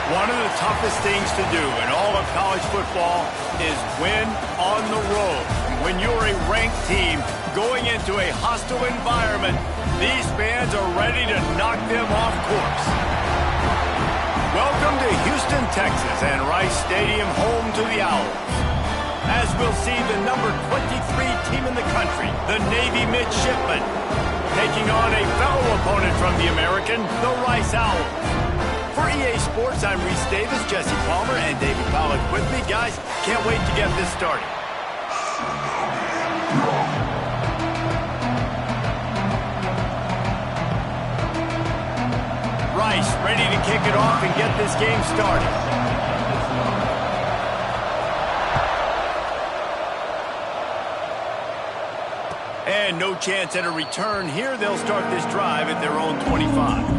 One of the toughest things to do in all of college football is win on the road. When you're a ranked team going into a hostile environment, these fans are ready to knock them off course. Welcome to Houston, Texas, and Rice Stadium, home to the Owls. As we'll see the number 23 team in the country, the Navy Midshipmen, taking on a fellow opponent from the American, the Rice Owls. For EA Sports, I'm Reese Davis, Jesse Palmer, and David Pollack with me. Guys, can't wait to get this started. Rice ready to kick it off and get this game started. And no chance at a return here. They'll start this drive at their own 25.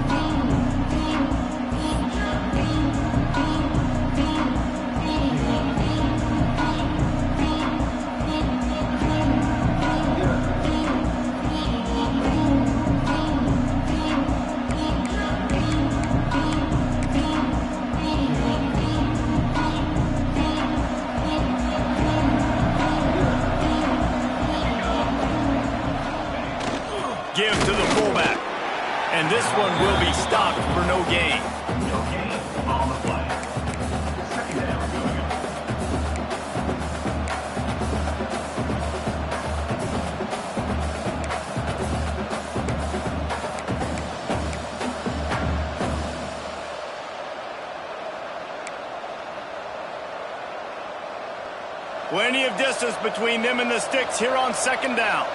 Give to the fullback. And this one will be stopped for no gain. No gain on the play. Second down. Plenty of distance between them and the sticks here on second down.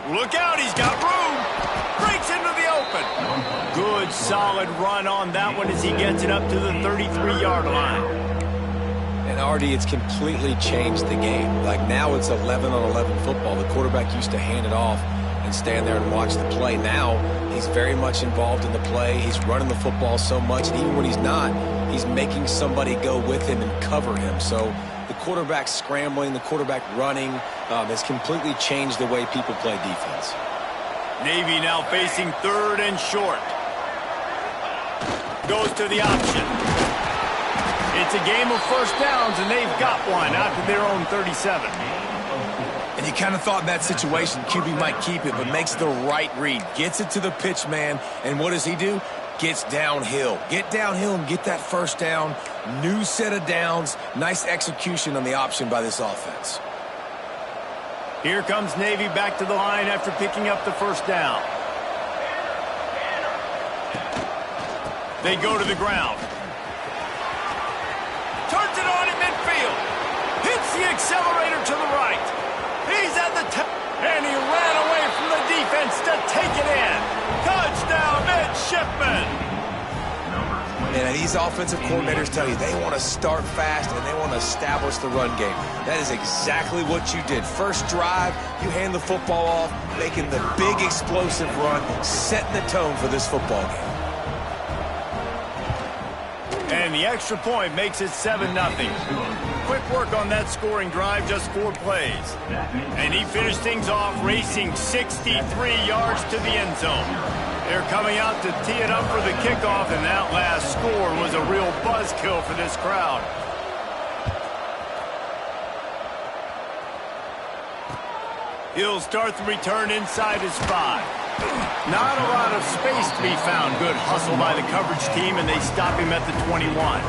Look out, he's got room. Breaks into the open. Good, solid run on that one as he gets it up to the 33-yard line. And Artie, it's completely changed the game. Like now it's 11-on-11 football. The quarterback used to hand it off and stand there and watch the play. Now he's very much involved in the play. He's running the football so much, and even when he's not, he's making somebody go with him and cover him. So the quarterback scrambling, the quarterback running has completely changed the way people play defense. Navy now facing third and short. Goes to the option. It's a game of first downs, and they've got one out to their own 37. And you kind of thought in that situation QB might keep it, but makes the right read. Gets it to the pitch man, and what does he do? Gets downhill. Get downhill and get that first down. New set of downs. Nice execution on the option by this offense. Here comes Navy back to the line after picking up the first down. They go to the ground. Turns it on in midfield. Hits the accelerator to the right. He's at the top, and he ran away from the defense to take it in. Touchdown, Midshipmen. And these offensive coordinators tell you they want to start fast and they want to establish the run game. That is exactly what you did. First drive, you hand the football off, making the big explosive run, setting the tone for this football game. And the extra point makes it 7-0. Quick work on that scoring drive, just 4 plays. And he finished things off racing 63 yards to the end zone. They're coming out to tee it up for the kickoff, and that last score was a real buzzkill for this crowd. He'll start the return inside his 5. Not a lot of space to be found. Good hustle by the coverage team, and they stop him at the 21.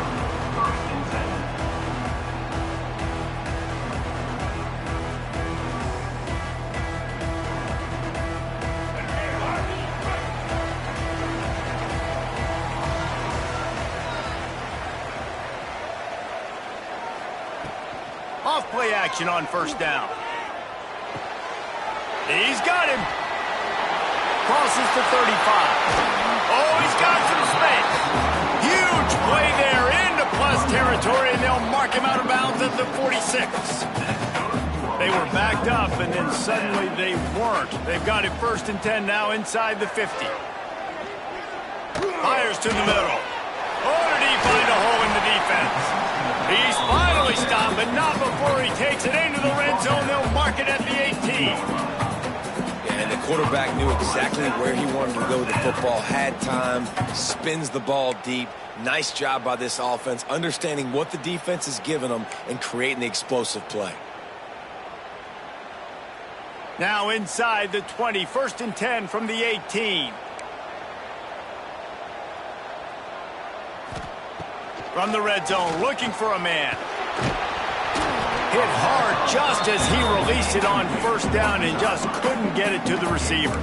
Off-play action on first down. He's got him. Crosses to 35. Oh, he's got some space. Huge play there into plus territory, and they'll mark him out of bounds at the 46. They were backed up, and then suddenly they weren't. They've got it 1st and 10 now inside the 50. Fires to the middle. Oh, did he find a hole in the defense? He's finally stopped, but not before he takes it into the red zone. They'll mark it at the 18. Yeah, The quarterback knew exactly where he wanted to go with the football, had time, spins the ball deep. Nice job by this offense, understanding what the defense is giving them and creating the explosive play. Now inside the 20, 1st and 10 from the 18. From the red zone, looking for a man. Hit hard just as he released it on 1st down and just couldn't get it to the receiver.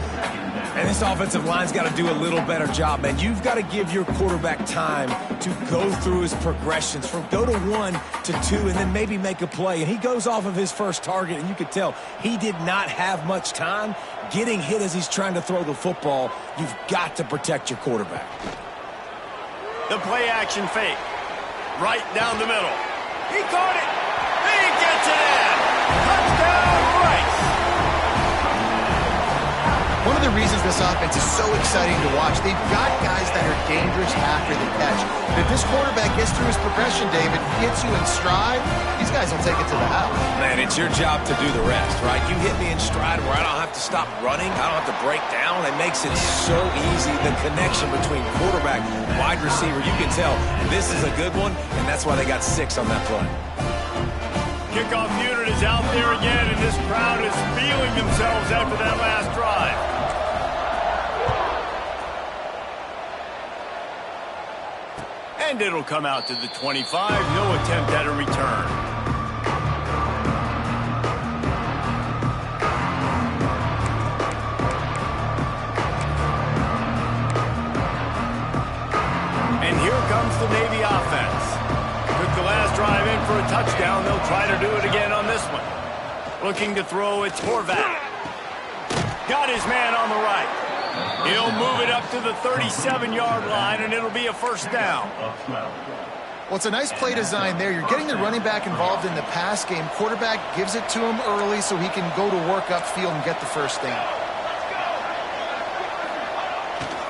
And this offensive line's got to do a little better job, man. You've got to give your quarterback time to go through his progressions, from go to 1 to 2, and then maybe make a play. And he goes off of his first target, and you could tell he did not have much time getting hit as he's trying to throw the football. You've got to protect your quarterback. The play action fake. Right down the middle. He caught it. He gets it in. Touchdown, Rice. One of the reasons this offense is so exciting to watch, they've got guys that are dangerous after the catch. But if this quarterback gets through his progression, David, gets you in stride, these guys will take it to the house. Man, it's your job to do the rest, right? You hit me in stride where I don't have to stop running. I don't have to break down. It makes it so easy. The connection between quarterback and wide receiver, you can tell this is a good one, and that's why they got 6 on that play. Kickoff unit is out there again, and this crowd is feeling themselves after that last drive. And it'll come out to the 25. No attempt at a return. And here comes the Navy offense. Took the last drive in for a touchdown. They'll try to do it again on this one. Looking to throw, it's Horvath. Got his man on the right. He'll move it up to the 37-yard line, and it'll be a 1st down. Well, it's a nice play design there. You're getting the running back involved in the pass game. Quarterback gives it to him early so he can go to work upfield and get the 1st down.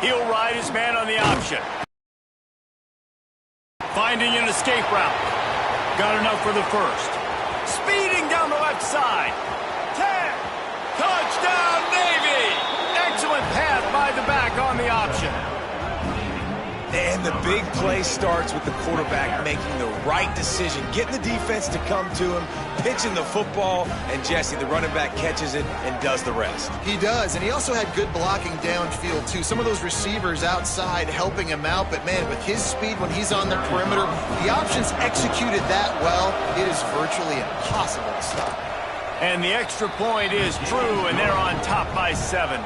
He'll ride his man on the option. Finding an escape route. Got enough for the 1st. Speeding down the left side. 10. Touchdown, Navy! Excellent pass by the back on the option. And the big play starts with the quarterback making the right decision, getting the defense to come to him, pitching the football, and Jesse, the running back, catches it and does the rest. He does, and he also had good blocking downfield, too. Some of those receivers outside helping him out, but, man, with his speed when he's on the perimeter, the options executed that well, it is virtually impossible to stop. And the extra point is true, and they're on top by 7.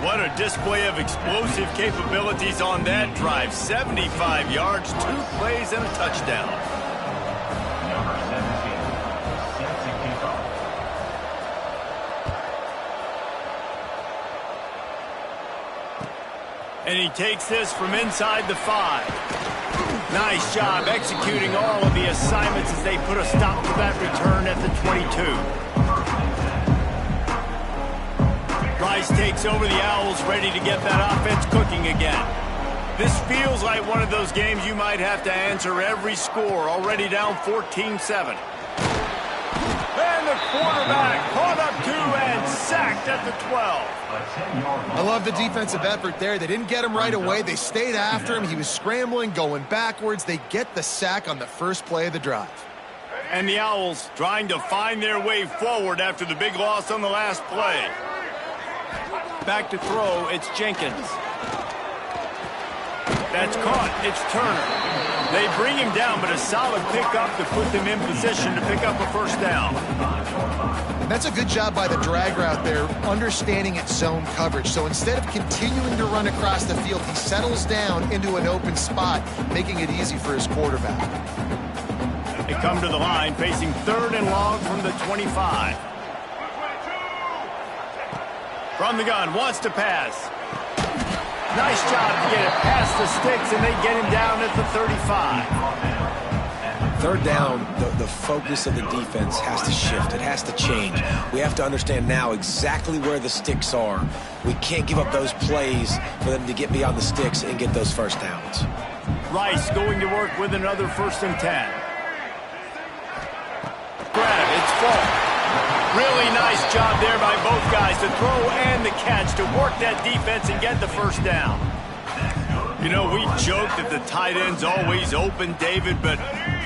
What a display of explosive capabilities on that drive. 75 yards, 2 plays, and a touchdown. Number 17, set to kick off. And he takes this from inside the 5. Nice job executing all of the assignments as they put a stop to that return at the 22. Rice takes over the Owls, ready to get that offense cooking again. This feels like one of those games you might have to answer every score, already down 14-7. And the quarterback caught up 2 and sacked at the 12. I love the defensive effort there. They didn't get him right away. They stayed after him. He was scrambling, going backwards. They get the sack on the first play of the drive. And the Owls trying to find their way forward after the big loss on the last play. Back to throw, it's Jenkins. That's caught, it's Turner. They bring him down, but a solid pickup to put them in position to pick up a 1st down. And that's a good job by the drag route there, understanding its zone coverage. So instead of continuing to run across the field, he settles down into an open spot, making it easy for his quarterback. They come to the line, facing 3rd and long from the 25. From the gun, wants to pass. Nice job to get it past the sticks, and they get him down at the 35. 3rd down, the focus of the defense has to shift. It has to change. We have to understand now exactly where the sticks are. We can't give up those plays for them to get beyond the sticks and get those 1st downs. Rice going to work with another 1st and 10. Grab, it's Falk. Really nice job there by both guys to throw and the catch to work that defense and get the first down. You know, we joke that the tight end's always open, David, but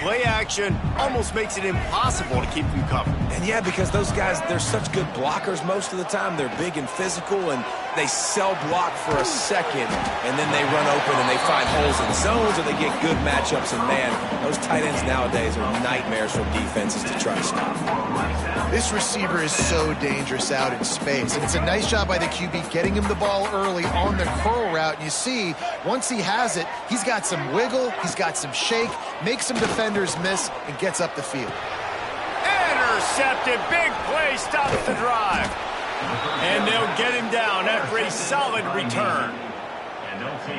play action almost makes it impossible to keep them covered. And yeah, because those guys, they're such good blockers most of the time. They're big and physical, and they cell block for a second, and then they run open and they find holes in zones, or they get good matchups. And man, those tight ends nowadays are nightmares for defenses to try to stop. This receiver is so dangerous out in space, and it's a nice job by the QB getting him the ball early on the curl route. And you see, once he has it, he's got some wiggle, he's got some shake, makes some defenders miss, and gets up the field. Intercepted, big play, stops the drive. And they'll get him down after a solid return.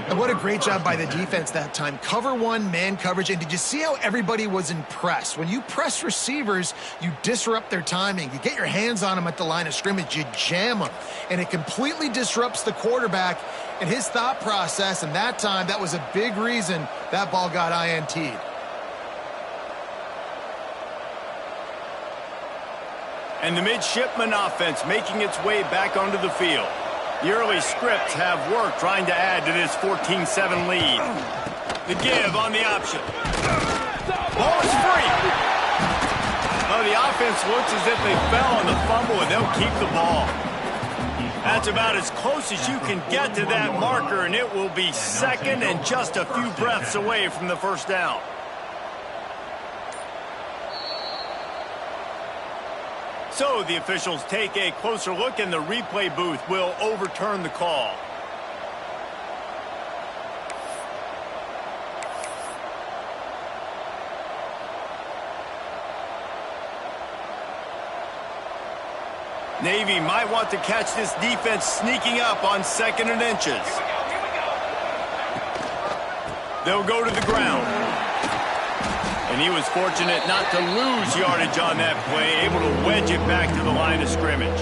And what a great job by the defense that time. Cover one, man coverage. And did you see how everybody was impressed? When you press receivers, you disrupt their timing. You get your hands on them at the line of scrimmage. You jam them. And it completely disrupts the quarterback and his thought process. And that time, that was a big reason that ball got INT'd. And the midshipman offense making its way back onto the field. The early scripts have worked trying to add to this 14-7 lead. The give on the option. Ball is free. Oh, the offense looks as if they fell on the fumble, and they'll keep the ball. That's about as close as you can get to that marker, and it will be second and just a few breaths away from the first down. So the officials take a closer look, and the replay booth will overturn the call. Navy might want to catch this defense sneaking up on 2nd and inches. They'll go to the ground. And he was fortunate not to lose yardage on that play, able to wedge it back to the line of scrimmage.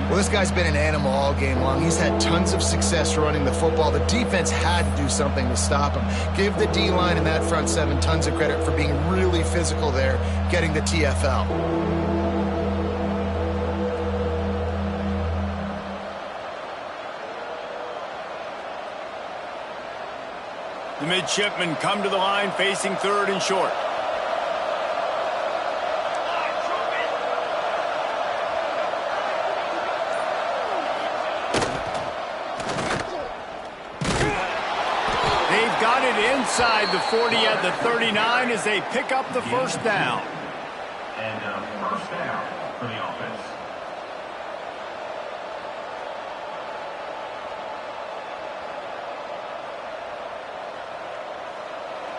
Well, this guy's been an animal all game long. He's had tons of success running the football. The defense had to do something to stop him. Give the D-line and that front seven tons of credit for being really physical there, getting the TFL. The midshipmen come to the line facing 3rd and short. They've got it inside the 40 at the 39 as they pick up the first down. And first down for the offense.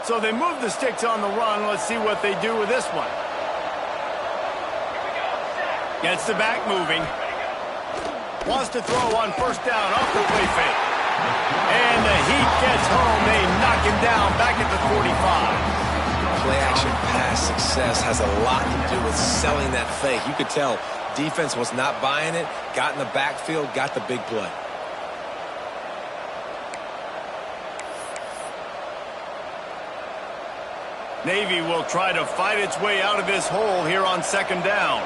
So they move the sticks on the run. Let's see what they do with this one. Gets the back moving. Wants to throw on first down off the play fake. And the heat gets home. They knock him down back at the 45. Play action pass success has a lot to do with selling that fake. You could tell defense was not buying it, got in the backfield, got the big play. Navy will try to fight its way out of this hole here on 2nd down.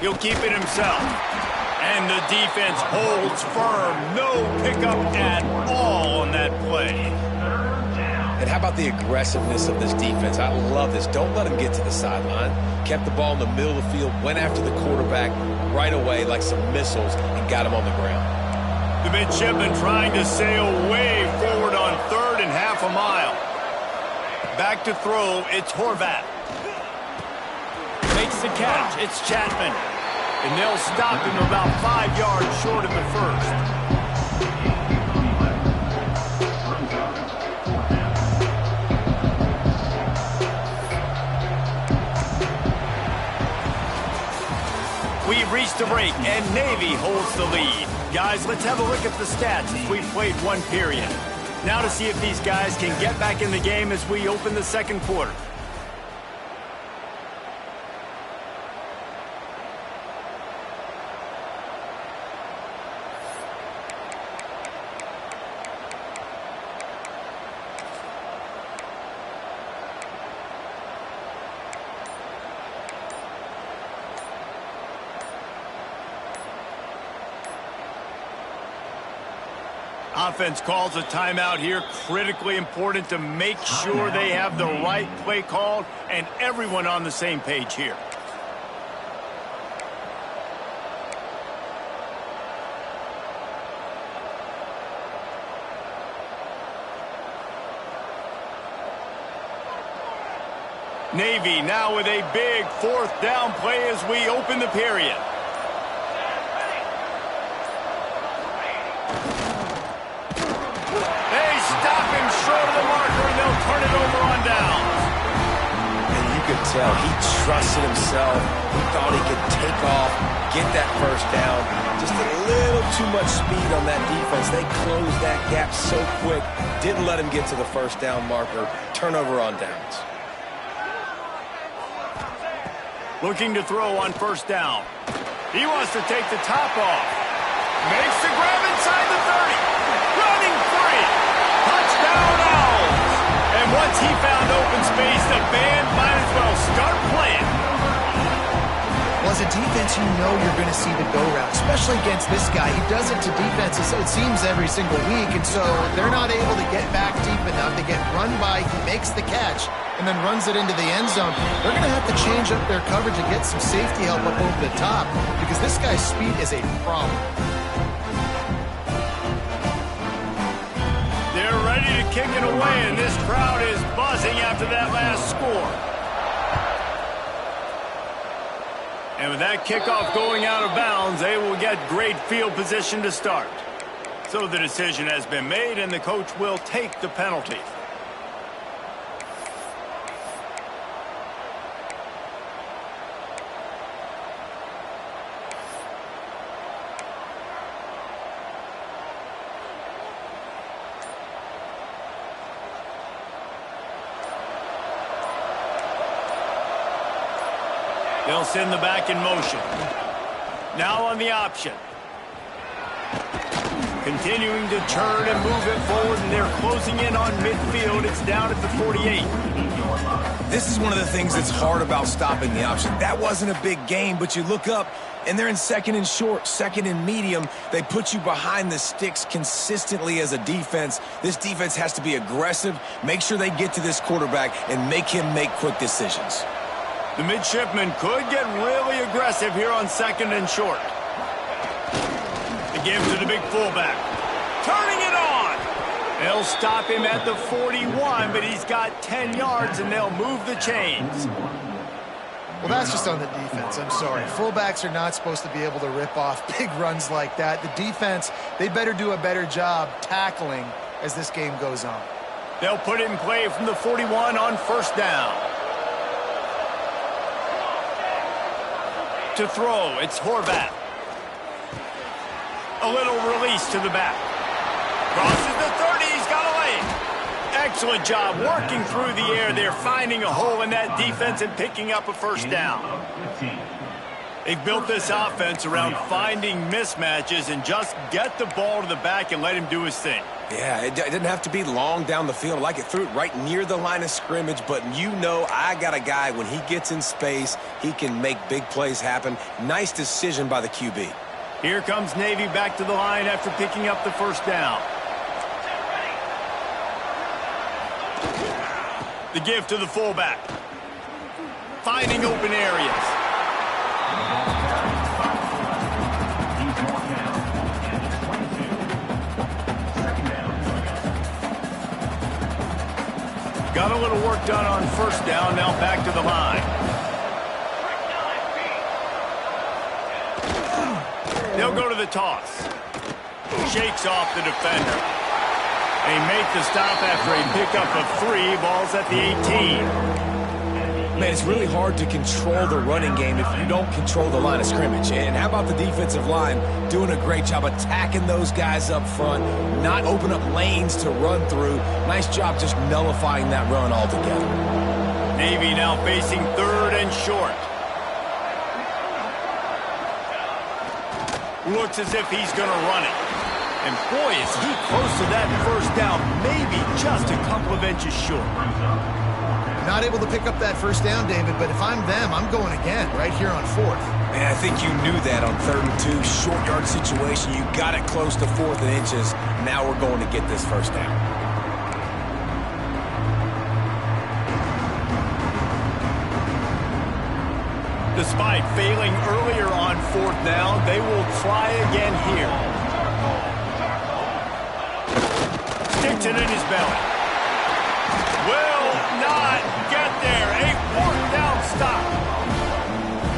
He'll keep it himself. And the defense holds firm. No pickup at all on that play. And how about the aggressiveness of this defense? I love this. Don't let them get to the sideline. Kept the ball in the middle of the field, went after the quarterback right away like some missiles, and got him on the ground. The midshipmen trying to sail way forward on 3rd and half a mile. Back to throw, it's Horvat. Makes the catch, it's Chapman. And they'll stop him about 5 yards short of the first. We've reached the break, and Navy holds the lead. Guys, let's have a look at the stats as we've played one period. Now to see if these guys can get back in the game as we open the 2nd quarter. Offense calls a timeout here. Critically important to make sure they have the right play called and everyone on the same page here. Navy now with a big fourth down play as we open the period. They stop him short of the marker and they'll turn it over on downs. And you could tell he trusted himself. He thought he could take off, get that first down. Just a little too much speed on that defense. They closed that gap so quick. Didn't let him get to the first down marker. Turnover on downs. Looking to throw on first down. He wants to take the top off. Makes the grab inside the 30. Running free. Touchdown Owls. And once he found open space, the band might as well start playing. Well, as a defense, you know you're going to see the go route, especially against this guy. He does it to defenses, it seems, every single week, and so they're not able to get back deep enough. They get run by, he makes the catch, and then runs it into the end zone. They're going to have to change up their coverage and get some safety help up over the top because this guy's speed is a problem. They're ready to kick it away, and this crowd is buzzing after that last score. And with that kickoff going out of bounds, they will get great field position to start. So the decision has been made, and the coach will take the penalty. They'll send the back in motion. Now on the option. Continuing to turn and move it forward, and they're closing in on midfield. It's down at the 48. This is one of the things that's hard about stopping the option. That wasn't a big gain, but you look up, and they're in second and short, second and medium. They put you behind the sticks consistently as a defense. This defense has to be aggressive, make sure they get to this quarterback, and make him make quick decisions. The midshipman could get really aggressive here on second and short. The give to the big fullback. Turning it on. They'll stop him at the 41, but he's got 10 yards, and they'll move the chains. Well, that's just on the defense. I'm sorry. Fullbacks are not supposed to be able to rip off big runs like that. The defense, they better do a better job tackling as this game goes on. They'll put it in play from the 41 on first down. To throw, it's Horvath. A little release to the back. Crosses the 30, he's got a lane. Excellent job working through the air. They're finding a hole in that defense and picking up a first down. They've built this offense around finding mismatches and just get the ball to the back and let him do his thing. Yeah, it didn't have to be long down the field. Like it threw it right near the line of scrimmage, but you know I got a guy, when he gets in space, he can make big plays happen. Nice decision by the QB. Here comes Navy back to the line after picking up the first down. The give to the fullback. Finding open areas. Got a little work done on first down, now back to the line. They'll go to the toss. Shakes off the defender. They make the stop after a pickup of 3, balls at the 18. Man, it's really hard to control the running game if you don't control the line of scrimmage. And how about the defensive line doing a great job attacking those guys up front, not open up lanes to run through. Nice job just nullifying that run altogether. Navy now facing third and short. Looks as if he's going to run it. And boy, is he close to that first down, maybe just a couple of inches short. Not able to pick up that first down, David, but if I'm them, I'm going again right here on fourth. Man, I think you knew that on 3rd and 2, short yard situation. You got it close to 4th and inches. Now we're going to get this first down. Despite failing earlier on 4th down, they will try again here. Sticks it in his belly. Will not get there. A 4th down stop.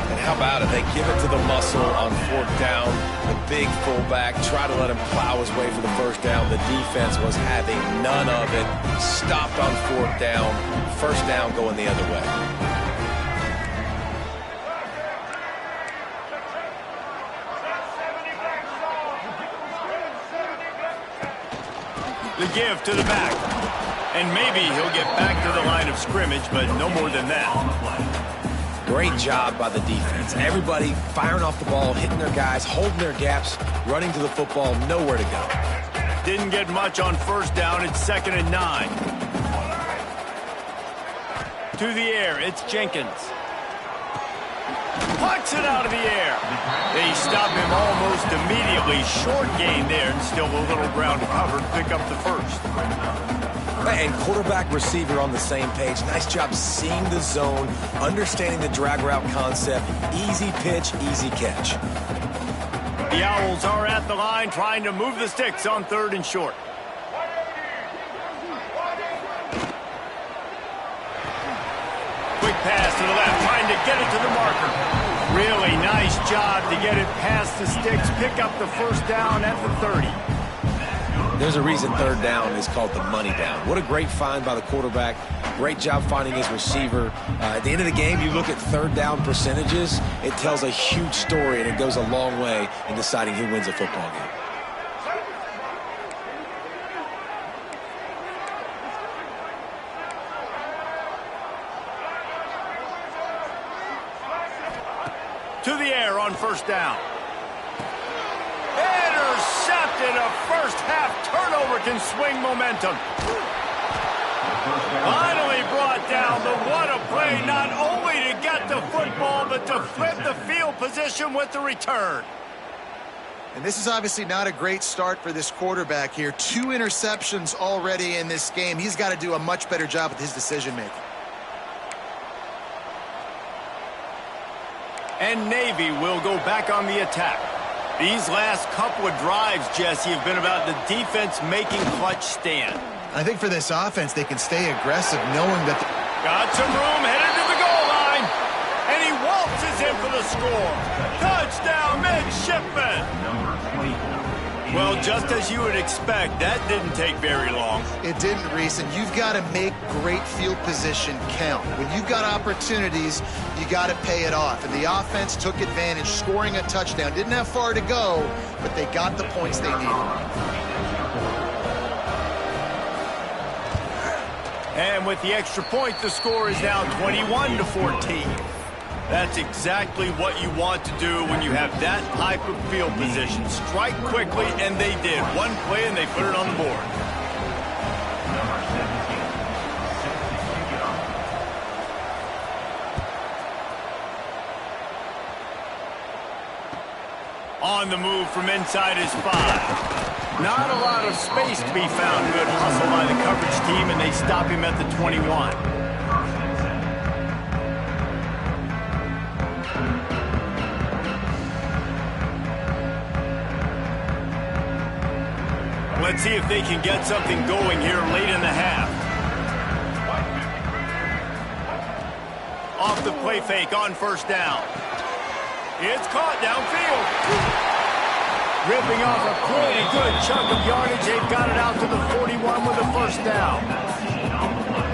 And how about it? They give it to the muscle on 4th down. The big fullback, try to let him plow his way for the first down. The defense was having none of it. Stopped on 4th down. First down going the other way. The give to the back. And maybe he'll get back to the line of scrimmage, but no more than that. Great job by the defense. Everybody firing off the ball, hitting their guys, holding their gaps, running to the football, nowhere to go. Didn't get much on 1st down. It's 2nd and 9. To the air, it's Jenkins. Pucks it out of the air. They stop him almost immediately. Short gain there, and still a little ground covered. Pick up the first. And quarterback receiver on the same page. Nice job seeing the zone, understanding the drag route concept. Easy pitch, easy catch. The Owls are at the line trying to move the sticks on 3rd and short. Quick pass to the left, trying to get it to the marker. Really nice job to get it past the sticks, pick up the first down at the 30. There's a reason 3rd down is called the money down. What a great find by the quarterback. Great job finding his receiver. At the end of the game, you look at 3rd down percentages. It tells a huge story, and it goes a long way in deciding who wins a football game. To the air on 1st down. Intercepted. A first half turnover can swing momentum. Finally brought down, but what a play, not only to get the football, but to flip the field position with the return. And this is obviously not a great start for this quarterback here. 2 interceptions already in this game. He's got to do a much better job with his decision-making. And Navy will go back on the attack. These last couple of drives, Jesse, have been about the defense making clutch stand. I think for this offense, they can stay aggressive knowing that... Got some room, headed to the goal line. And he waltzes in for the score. Touchdown, Midshipman. Well, just as you would expect, that didn't take very long. It didn't, Reese, and you've got to make great field position count. When you've got opportunities, you got to pay it off. And the offense took advantage, scoring a touchdown. Didn't have far to go, but they got the points they needed. And with the extra point, the score is now 21-14. That's exactly what you want to do when you have that type of field position. Strike quickly, and they did. One play, and they put it on the board. On the move from inside his 5. Not a lot of space to be found. Good hustle by the coverage team, and they stop him at the 21. Let's see if they can get something going here late in the half. Off the play fake on 1st down. It's caught downfield. Ripping off a pretty good chunk of yardage. They've got it out to the 41 with a first down.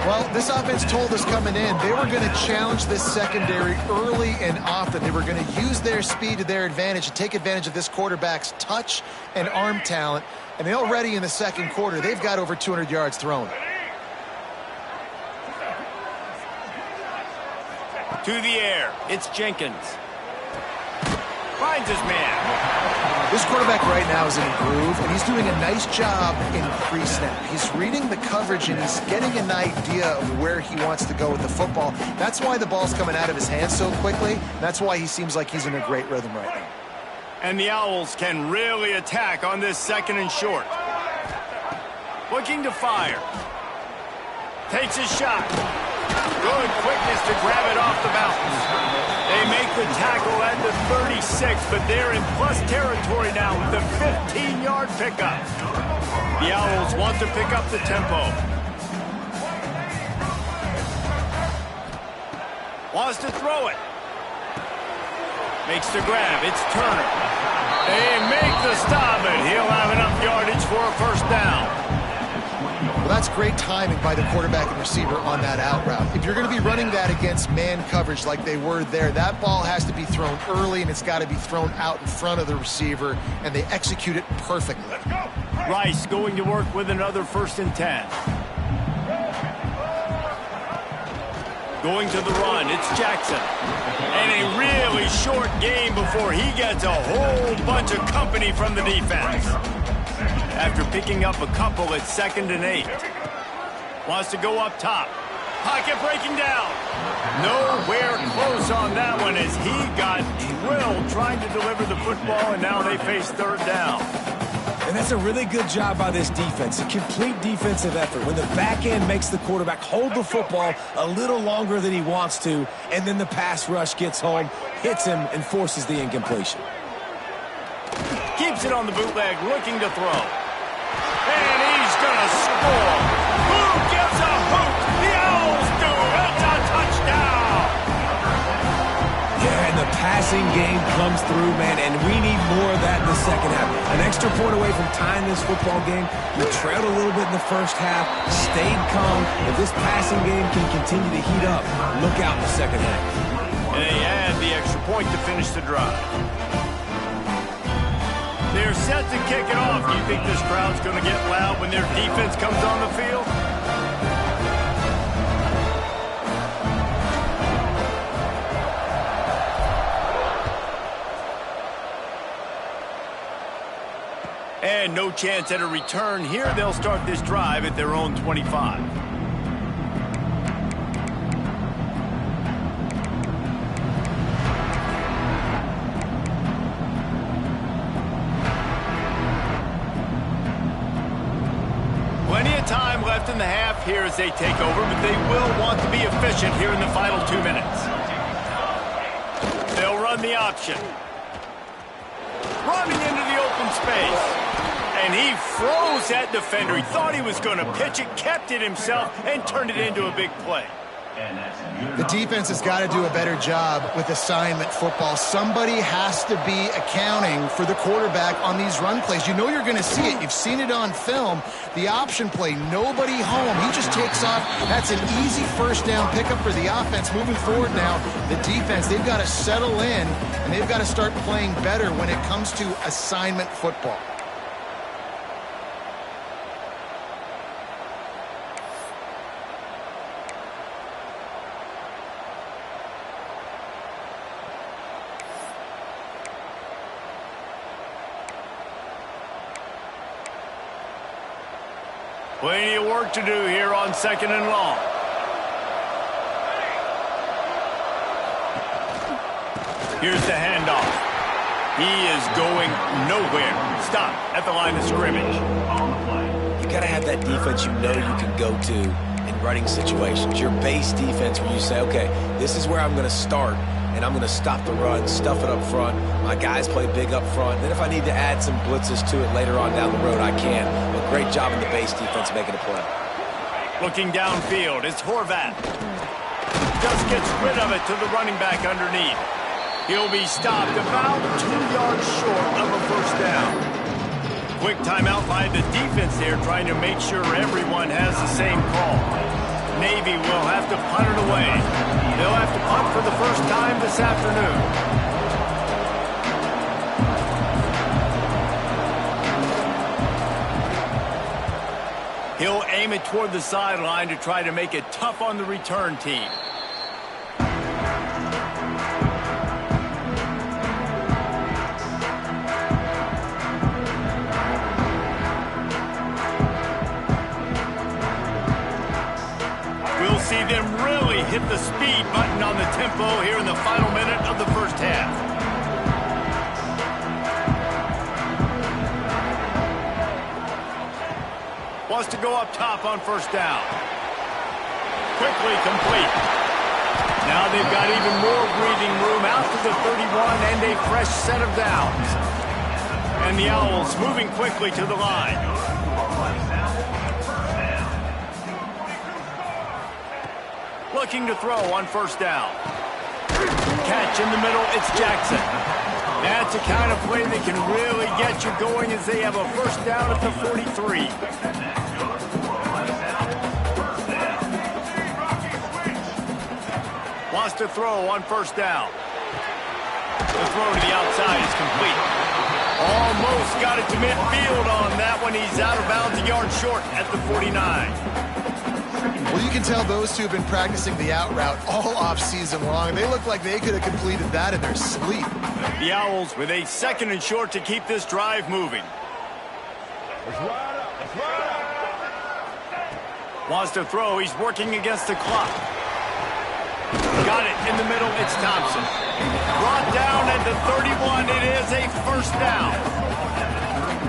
Well, this offense told us coming in they were going to challenge this secondary early and often. They were going to use their speed to their advantage and take advantage of this quarterback's touch and arm talent. And already in the second quarter, they've got over 200 yards thrown. To the air, it's Jenkins. Finds his man. This quarterback right now is in a groove, and he's doing a nice job in pre-snap. He's reading the coverage, and he's getting an idea of where he wants to go with the football. That's why the ball's coming out of his hands so quickly. That's why he seems like he's in a great rhythm right now. And the Owls can really attack on this 2nd and short. Looking to fire. Takes a shot. Good quickness to grab it off the mountains. They make the tackle at the 36, but they're in plus territory now with the 15-yard pickup. The Owls want to pick up the tempo. Wants to throw it. Makes the grab. It's Turner. They make the stop, and he'll have enough yardage for a first down. Well, that's great timing by the quarterback and receiver on that out route. If you're going to be running that against man coverage like they were there, that ball has to be thrown early, and it's got to be thrown out in front of the receiver, and they execute it perfectly. Let's go. Rice going to work with another 1st and 10. Going to the run, it's Jackson. And a really short game before he gets a whole bunch of company from the defense. After picking up a couple at 2nd and 8. Wants to go up top. Pocket breaking down. Nowhere close on that one as he got drilled trying to deliver the football, and now they face 3rd down. And that's a really good job by this defense, a complete defensive effort. When the back end makes the quarterback hold the football a little longer than he wants to, and then the pass rush gets home, hits him, and forces the incompletion. Keeps it on the bootleg, looking to throw. And he's going to score. Who gives a hoot? The Owls do. It's a touchdown. Yeah, and the passing game comes through, man, and we need more of that in the 2nd half. An extra point away from tying this football game. We trailed a little bit in the 1st half, stayed calm. If this passing game can continue to heat up, look out in the 2nd half. And they add the extra point to finish the drive. They're set to kick it off. Do you think this crowd's going to get loud when their defense comes on the field? And no chance at a return here. They'll start this drive at their own 25. Time left in the half here as they take over, but they will want to be efficient here in the final 2 minutes. They'll run the option. Running into the open space. And he froze that defender. He thought he was going to pitch it, kept it himself, and turned it into a big play. The defense has got to do a better job with assignment football. Somebody has to be accounting for the quarterback on these run plays. You know you're going to see it. You've seen it on film. The option play, nobody home. He just takes off. That's an easy 1st down pickup for the offense. Moving forward now, the defense, they've got to settle in, and they've got to start playing better when it comes to assignment football. Plenty of work to do here on 2nd and long. Here's the handoff. He is going nowhere. Stop at the line of scrimmage. You got to have that defense you know you can go to in running situations. Your base defense where you say, okay, this is where I'm going to start, and I'm going to stop the run, stuff it up front. My guys play big up front. Then if I need to add some blitzes to it later on down the road, I can. But great job in the base defense making a play. Looking downfield, it's Horvat. Just gets rid of it to the running back underneath. He'll be stopped about 2 yards short of a first down. Quick timeout by the defense there, trying to make sure everyone has the same call. Navy will have to punt it away. They'll have to punt for the first time this afternoon. He'll aim it toward the sideline to try to make it tough on the return team. hit the speed button on the tempo here in the final minute of the first half. Wants to go up top on first down. Quickly complete. Now they've got even more breathing room out to the 31 and a fresh set of downs. And the Owls moving quickly to the line. Looking to throw on first down. Catch in the middle, it's Jackson. That's the kind of play that can really get you going as they have a first down at the 43. Wants to throw on first down. The throw to the outside is complete. Almost got it to midfield on that one. He's out of bounds, a yard short at the 49. Well, you can tell those two have been practicing the out route all off-season long. They look like they could have completed that in their sleep. The Owls with a 2nd and short to keep this drive moving. Wants to throw. He's working against the clock. Got it in the middle. It's Thompson. Brought down at the 31. It is a first down.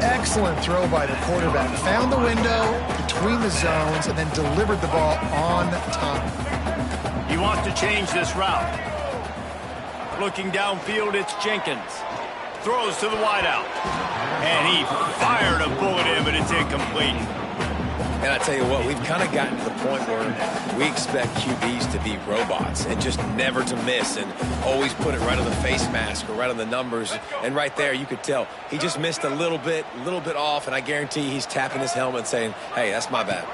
Excellent throw by the quarterback. Found the window between the zones and then delivered the ball on time. He wants to change this route. Looking downfield, it's Jenkins. Throws to the wideout. And he fired a bullet in, but it's incomplete. And I tell you what, we've kind of gotten to the point where we expect QBs to be robots and just never to miss and always put it right on the face mask or right on the numbers. And right there, you could tell he just missed a little bit off, and I guarantee he's tapping his helmet saying, hey, that's my bad.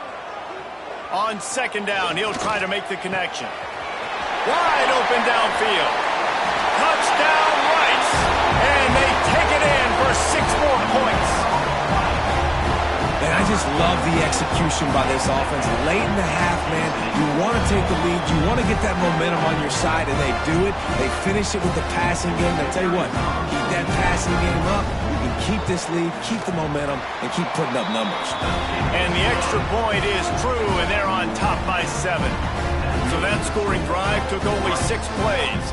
On 2nd down, he'll try to make the connection. Wide open downfield. Touchdown, Rice. And they take it in for 6 more points. And I just love the execution by this offense. Late in the half, man, you want to take the lead. You want to get that momentum on your side, and they do it. They finish it with the passing game. I tell you what, keep that passing game up. You can keep this lead, keep the momentum, and keep putting up numbers. And the extra point is true, and they're on top by 7. So that scoring drive took only 6 plays.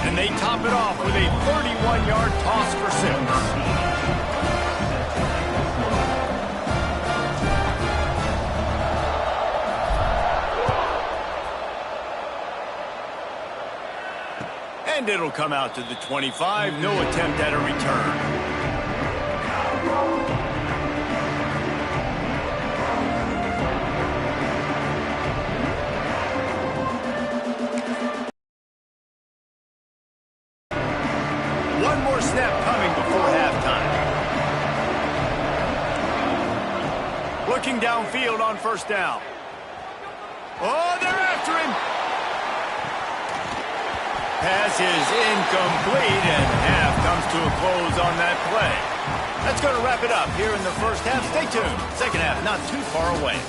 And they top it off with a 31-yard toss for 6. And it'll come out to the 25. No attempt at a return. One more snap coming before halftime. Looking downfield on first down. Oh, they're after him. Pass is incomplete, and half comes to a close on that play. That's going to wrap it up here in the first half. Stay tuned. Second half not too far away.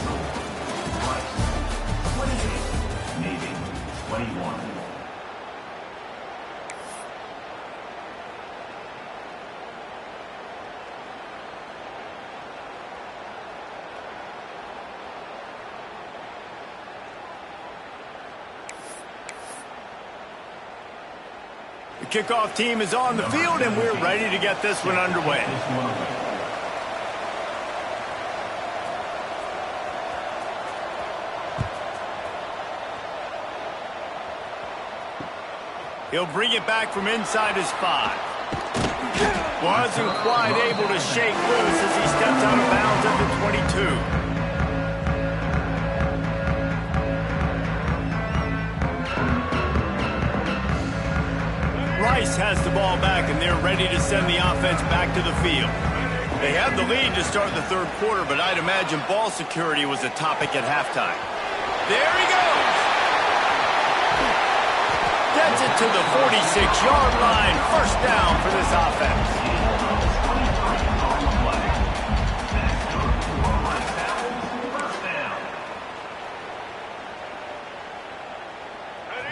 Navy, 21. The kickoff team is on the field, and we're ready to get this one underway. He'll bring it back from inside his 5. Wasn't quite able to shake loose as he steps out of bounds at the 22. Rice has the ball back, and they're ready to send the offense back to the field. They have the lead to start the 3rd quarter, but I'd imagine ball security was a topic at halftime. There he goes! Gets it to the 46-yard line. First down for this offense.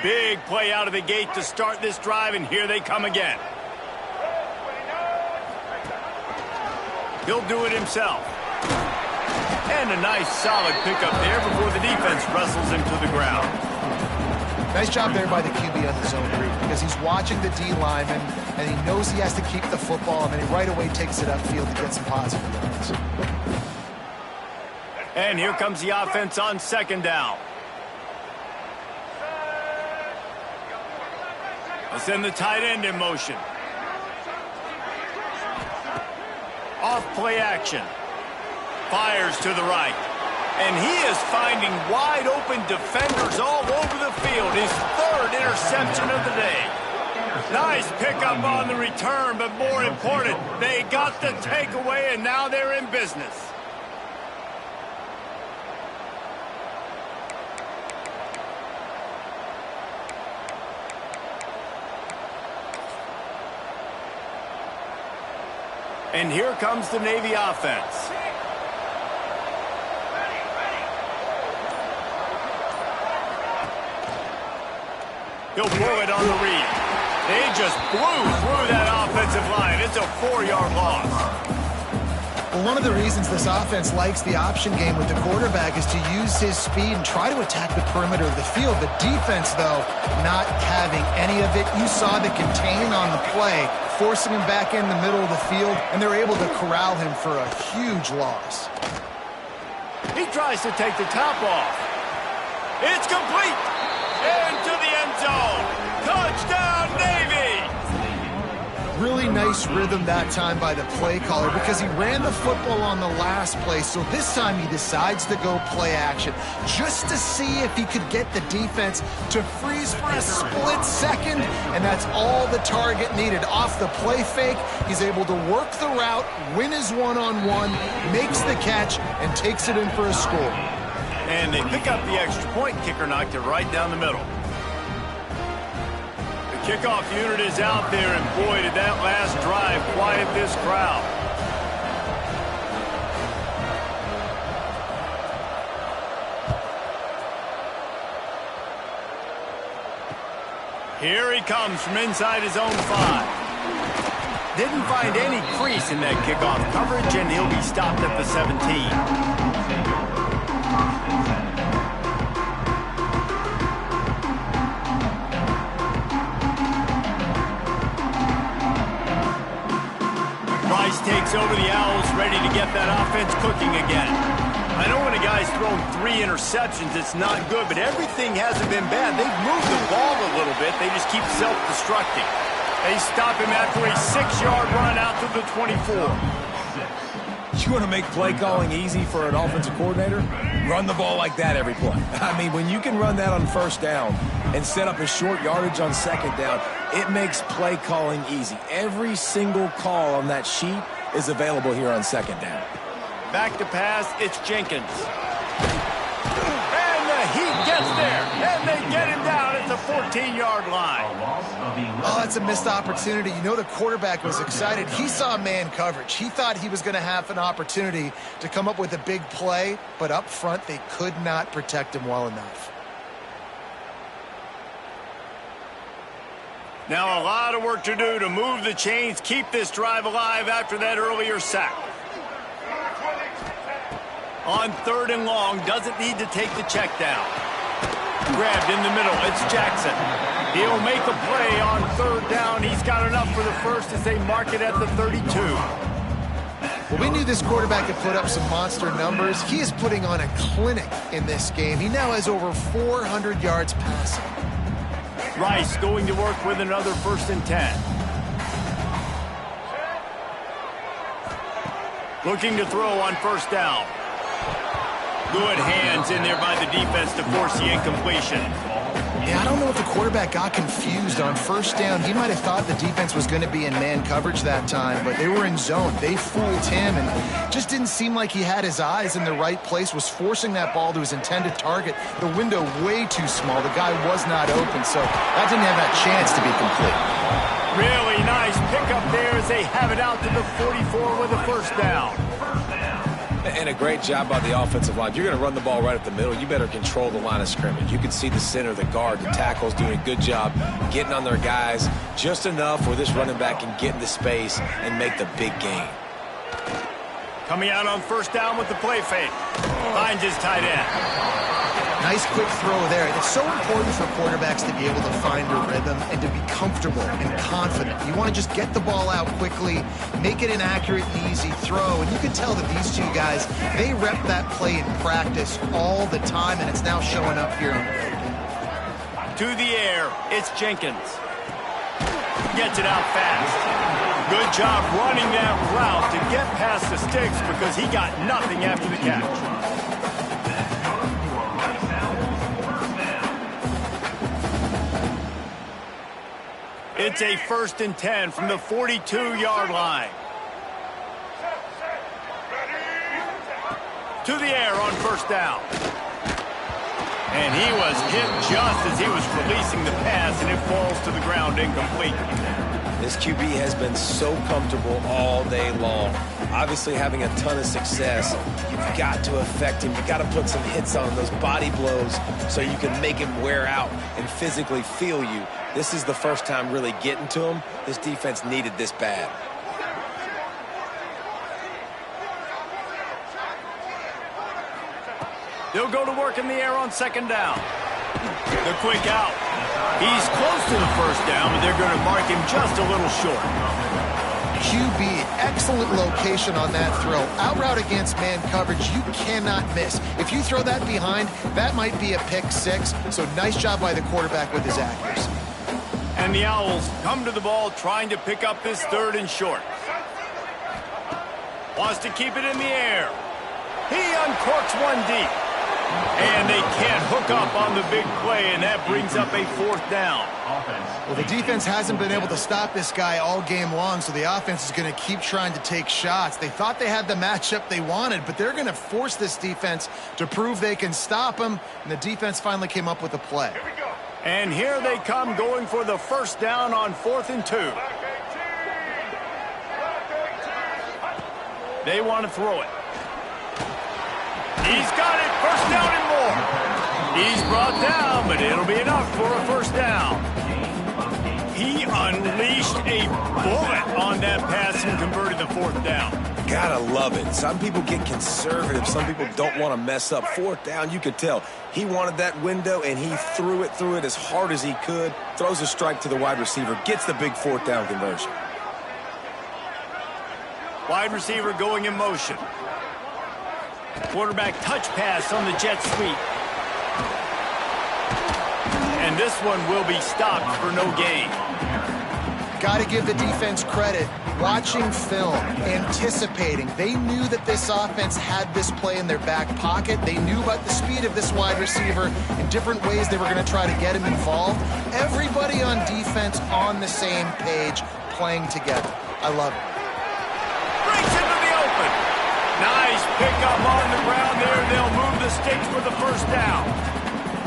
Big play out of the gate to start this drive, and here they come again. He'll do it himself. And a nice solid pickup there before the defense wrestles him to the ground. Nice job there by the QB on the zone read because he's watching the D lineman and he knows he has to keep the football, and then he right away takes it upfield to get some positive yards. And here comes the offense on second down. Let's send the tight end in motion. Off play action. Fires to the right. And he is finding wide open defenders all over the field. His third interception of the day. Nice pickup on the return, but more important, they got the takeaway and now they're in business. And here comes the Navy offense. He'll throw it on the read. They just blew through that offensive line. It's a 4-yard loss. Well, one of the reasons this offense likes the option game with the quarterback is to use his speed and try to attack the perimeter of the field. The defense, though, not having any of it. You saw the contain on the play, forcing him back in the middle of the field, and they're able to corral him for a huge loss. He tries to take the top off. It's complete. Into the end zone. Touchdown, Navy! Really nice rhythm that time by the play caller because he ran the football on the last play, so this time he decides to go play action just to see if he could get the defense to freeze for a split second, and that's all the target needed. Off the play fake, he's able to work the route, win his one-on-one, makes the catch, and takes it in for a score. And they pick up the extra point. Kicker knocked it right down the middle. The kickoff unit is out there, and boy, did that last drive quiet this crowd. Here he comes from inside his own 5. Didn't find any crease in that kickoff coverage, and he'll be stopped at the 17. Rice takes over the Owls, ready to get that offense cooking again. I know when a guy's thrown 3 interceptions, it's not good, but everything hasn't been bad. They've moved the ball a little bit. They just keep self-destructing. They stop him after a 6-yard run out to the 24. You want to make play calling easy for an offensive coordinator? Run the ball like that every play. I mean, when you can run that on first down and set up a short yardage on second down, it makes play calling easy. Every single call on that sheet is available here on second down. Back to pass, it's Jenkins. And the Heat gets there, and they get him down at the 14-yard line. Oh, that's a missed opportunity. You know the quarterback was excited. He saw man coverage. He thought he was going to have an opportunity to come up with a big play, but up front they could not protect him well enough. Now a lot of work to do to move the chains, keep this drive alive after that earlier sack. On 3rd and long, doesn't need to take the check down. Grabbed in the middle, it's Jackson. He'll make a play on 3rd down. He's got enough for the first as they mark it at the 32. Well, we knew this quarterback could put up some monster numbers. He is putting on a clinic in this game. He now has over 400 yards passing. Rice going to work with another 1st and 10. Looking to throw on 1st down. Good hands in there by the defense to force the incompletion. Yeah, I don't know if the quarterback got confused on 1st down. He might have thought the defense was going to be in man coverage that time, but they were in zone. They fooled him and just didn't seem like he had his eyes in the right place, was forcing that ball to his intended target. The window way too small. The guy was not open, so that didn't have that chance to be complete. Really nice pickup there as they have it out to the 44 with a 1st down. And a great job by the offensive line. If you're going to run the ball right up the middle, you better control the line of scrimmage. You can see the center, the guard, the tackles doing a good job getting on their guys just enough where this running back can get into space and make the big gain. Coming out on 1st down with the play fake. Finds his tight end. Nice quick throw there. It's so important for quarterbacks to be able to find a rhythm and to be comfortable and confident. You want to just get the ball out quickly, make it an accurate and easy throw. And you can tell that these two guys, they rep that play in practice all the time, and it's now showing up here on the field. To the air, it's Jenkins. Gets it out fast. Good job running that route to get past the sticks because he got nothing after the catch. It's a 1st and 10 from the 42-yard line. To the air on 1st down. And he was hit just as he was releasing the pass, and it falls to the ground incomplete. This QB has been so comfortable all day long. Obviously having a ton of success. You've got to affect him. You've got to put some hits on him, those body blows, so you can make him wear out and physically feel you. This is the first time really getting to him. This defense needed this bad. They'll go to work in the air on 2nd down. The quick out. He's close to the 1st down, but they're going to mark him just a little short. QB, excellent location on that throw. Out route against man coverage, you cannot miss. If you throw that behind, that might be a pick 6. So nice job by the quarterback with his accuracy. And the Owls come to the ball trying to pick up this 3rd and short. Wants to keep it in the air. He uncorks one deep. And they can't hook up on the big play, and that brings up a 4th down. Well, the defense hasn't been able to stop this guy all game long, so the offense is going to keep trying to take shots. They thought they had the matchup they wanted, but they're going to force this defense to prove they can stop him, and the defense finally came up with a play. And here they come going for the 1st down on 4th and 2. They want to throw it. He's got it, 1st down and more. He's brought down, but it'll be enough for a 1st down. He unleashed a bullet on that pass and converted the 4th down. Gotta love it. Some people get conservative. Some people don't want to mess up. 4th down, you could tell. He wanted that window, and he threw it as hard as he could. Throws a strike to the wide receiver. Gets the big 4th down conversion. Wide receiver going in motion. Quarterback touch pass on the jet sweep. And this one will be stopped for no gain. Got to give the defense credit. Watching film, anticipating. They knew that this offense had this play in their back pocket. They knew about the speed of this wide receiver and different ways they were going to try to get him involved. Everybody on defense on the same page, playing together. I love it. Breaks into the open. Nice pickup on the ground there. They'll move the sticks for the 1st down.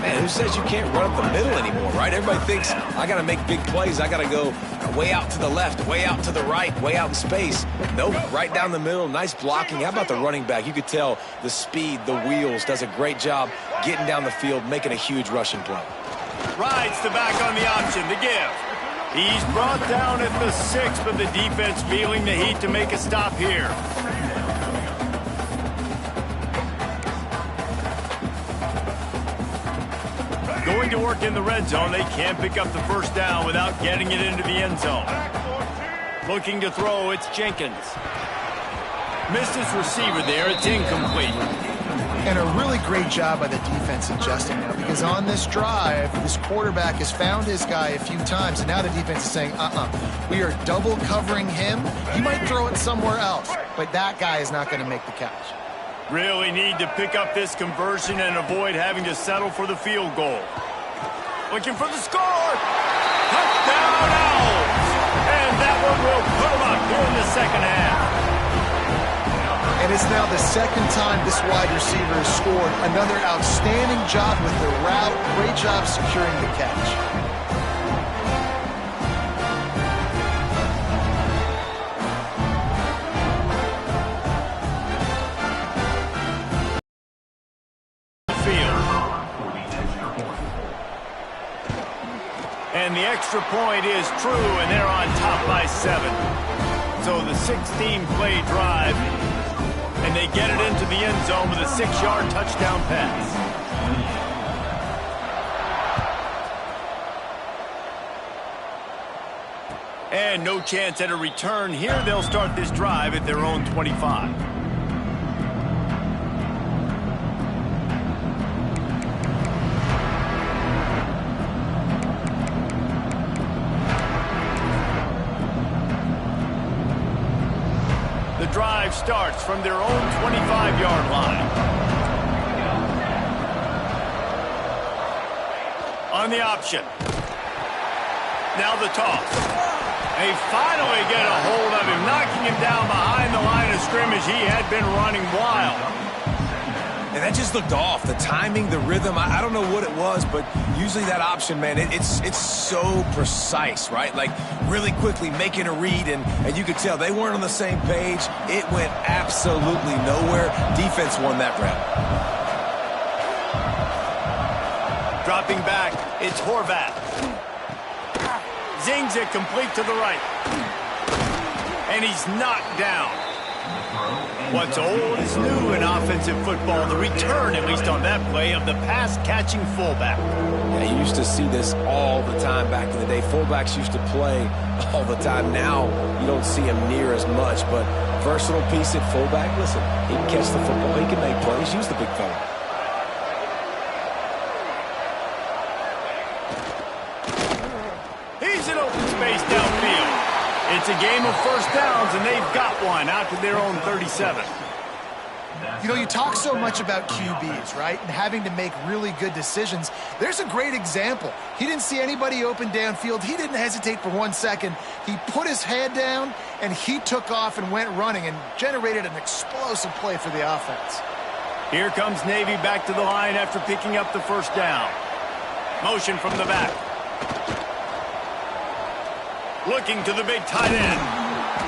Man, who says you can't run up the middle anymore, right? Everybody thinks, I got to make big plays. I got to go way out to the left, way out to the right, way out in space. Nope, right down the middle, nice blocking. How about the running back? You could tell the speed, the wheels, does a great job getting down the field, making a huge rushing play. Rides the back on the option, the give. He's brought down at the 6, but the defense feeling the heat to make a stop here. Going to work in the red zone, they can't pick up the 1st down without getting it into the end zone. Looking to throw, it's Jenkins. Missed his receiver there, it's incomplete. And a really great job by the defense adjusting now, because on this drive, this quarterback has found his guy a few times, and now the defense is saying, we are double covering him. He might throw it somewhere else, but that guy is not going to make the catch. Really need to pick up this conversion and avoid having to settle for the field goal. Looking for the score. Touchdown Owls. And that one will put them up here in the 2nd half. And it's now the 2nd time this wide receiver has scored. Another outstanding job with the route. Great job securing the catch. And the extra point is true, and they're on top by 7. So the 16-play drive, and they get it into the end zone with a 6-yard touchdown pass. And no chance at a return here. They'll start this drive at their own 25. The drive starts from their own 25-yard line. On the option. Now the toss. They finally get a hold of him, knocking him down behind the line of scrimmage. He had been running wild. And that just looked off. The timing, the rhythm, I don't know what it was, but usually that option, man, it's so precise, right? Like really quickly making a read, and you could tell they weren't on the same page. It went absolutely nowhere. Defense won that round. Dropping back, it's Horvath. Zings it complete to the right. And he's knocked down. What's old is new in offensive football. The return, at least on that play, of the pass-catching fullback. Yeah, you used to see this all the time back in the day. Fullbacks used to play all the time. Now you don't see him near as much, but versatile piece at fullback. Listen, he can catch the football. He can make plays. Use the big fella. It's a game of first downs, and they've got one out to their own 37. You know, you talk so much about QBs, right, and having to make really good decisions. There's a great example. He didn't see anybody open downfield. He didn't hesitate for 1 second. He put his head down, and he took off and went running and generated an explosive play for the offense. Here comes Navy back to the line after picking up the first down. Motion from the back. Looking to the big tight end.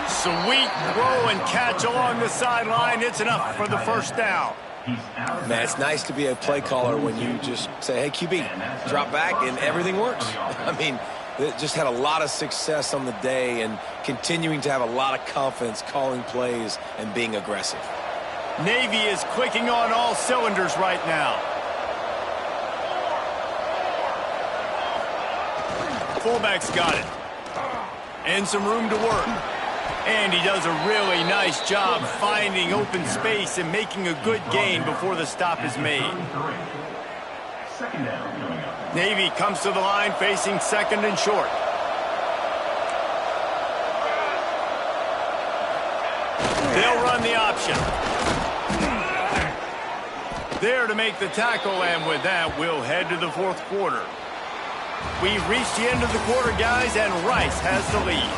Sweet throw and catch along the sideline. It's enough for the first down. Man, it's nice to be a play caller when you just say, hey, QB, drop back, and everything works. I mean, it just had a lot of success on the day and continuing to have a lot of confidence calling plays and being aggressive. Navy is clicking on all cylinders right now. Fullback's got it. And some room to work. And he does a really nice job finding open space and making a good gain before the stop is made. Navy comes to the line facing second and short. They'll run the option. There to make the tackle, and with that, we'll head to the fourth quarter. We've reached the end of the quarter, guys, and Rice has the lead.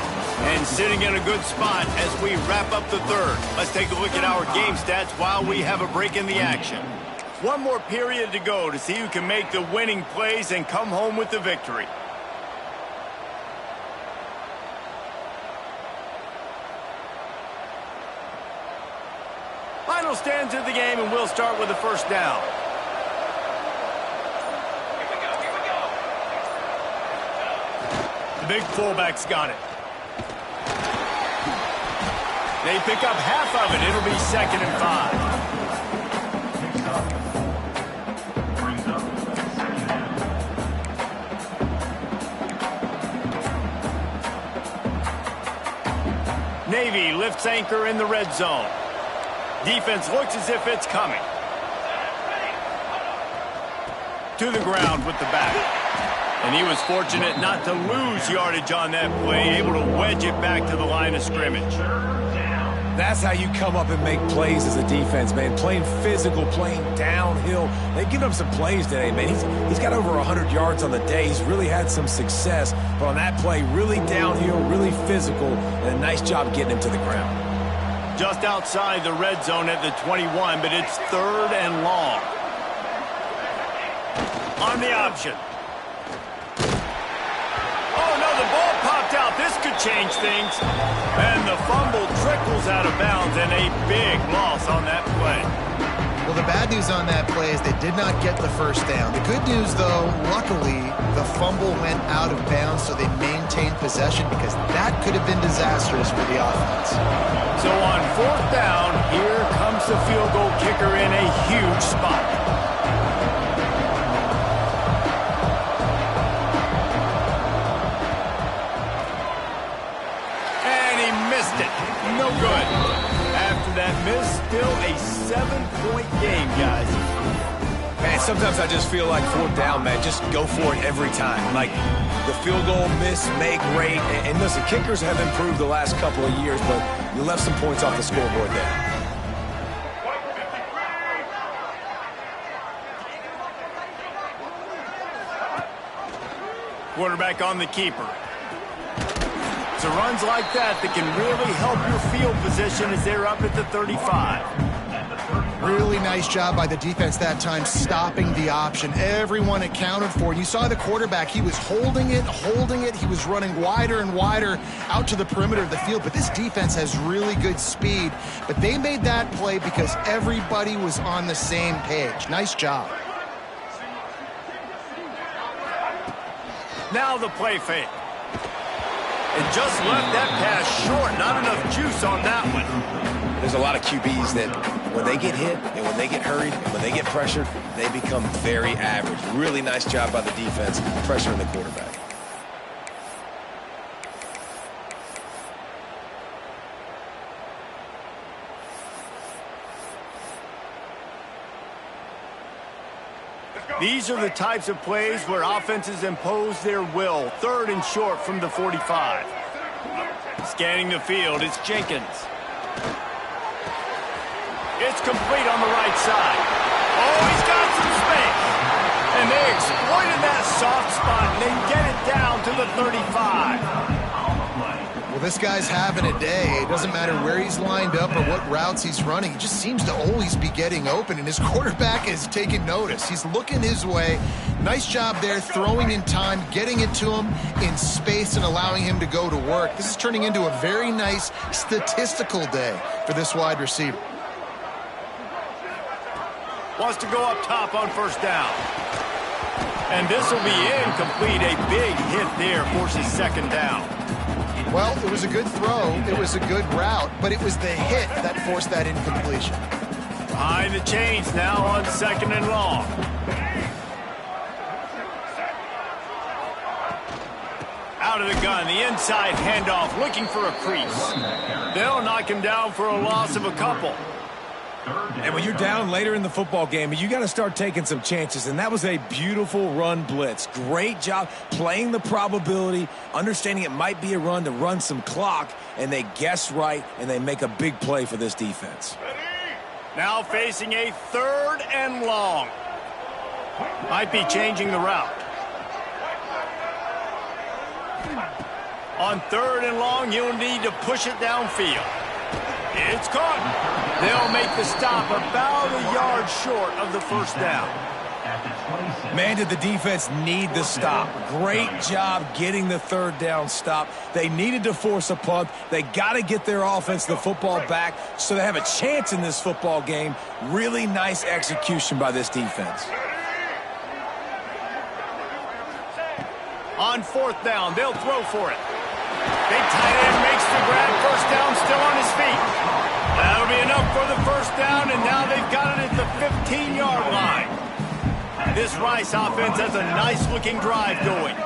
And sitting in a good spot as we wrap up the third. Let's take a look at our game stats while we have a break in the action. One more period to go to see who can make the winning plays and come home with the victory. Final stands of the game, and we'll start with the first down. The big fullback's got it. They pick up half of it. It'll be 2nd and 5. Navy lifts anchor in the red zone. Defense looks as if it's coming. To the ground with the back. And he was fortunate not to lose yardage on that play, able to wedge it back to the line of scrimmage. That's how you come up and make plays as a defense, man. Playing physical, playing downhill. They've given him some plays today, man. He's got over 100 yards on the day. He's really had some success. But on that play, really downhill, really physical, and a nice job getting him to the ground. Just outside the red zone at the 21, but it's 3rd and long. On the option. Oh, no, the ball popped out. This could change things. And the fumble trickles out of bounds, and a big loss on that play. Well, the bad news on that play is they did not get the first down. The good news, though, luckily, the fumble went out of bounds, so they maintained possession because that could have been disastrous for the offense. So on 4th down, here comes the field goal kicker in a huge spot. 7-point game, guys. Man, sometimes I just feel like fourth down, man. Just go for it every time. Like the field goal, miss, make, rate. And listen, kickers have improved the last couple of years, but you left some points off the scoreboard there. Quarterback on the keeper. It's runs like that can really help your field position as they're up at the 35. Really nice job by the defense that time, stopping the option. Everyone accounted for it. You saw the quarterback. He was holding it. He was running wider and wider out to the perimeter of the field. But this defense has really good speed. But they made that play because everybody was on the same page. Nice job. Now the play fake. And just left that pass short. Not enough juice on that one. There's a lot of QBs that when they get hit and when they get hurried and when they get pressured, they become very average. Really nice job by the defense pressuring the quarterback. These are the types of plays where offenses impose their will. 3rd and short from the 45. Scanning the field, it's Jenkins. It's complete on the right side. Oh, he's got some space. And they exploited that soft spot, and they get it down to the 35. Well, this guy's having a day. It doesn't matter where he's lined up or what routes he's running. He just seems to always be getting open, and his quarterback is taking notice. He's looking his way. Nice job there, throwing in time, getting it to him in space and allowing him to go to work. This is turning into a very nice statistical day for this wide receiver. Wants to go up top on 1st down. And this will be incomplete. A big hit there forces 2nd down. Well, it was a good throw, it was a good route, but it was the hit that forced that incompletion. Behind the chains now on 2nd and long. Out of the gun, the inside handoff, looking for a crease. They'll knock him down for a loss of a couple. And when you're down later in the football game, you got to start taking some chances. And that was a beautiful run blitz. Great job playing the probability, understanding it might be a run to run some clock, and they guess right, and they make a big play for this defense. Now facing a 3rd and long. Might be changing the route. On 3rd and long, you'll need to push it downfield. It's caught. They'll make the stop about a yard short of the 1st down. Man, did the defense need the stop. Great job getting the 3rd down stop. They needed to force a punt. They got to get their offense the football back so they have a chance in this football game. Really nice execution by this defense. On 4th down, they'll throw for it. Big tight end makes the grab. 1st down, still on his feet. That'll be enough for the 1st down, and now they've got it at the 15-yard line. This Rice offense has a nice-looking drive going.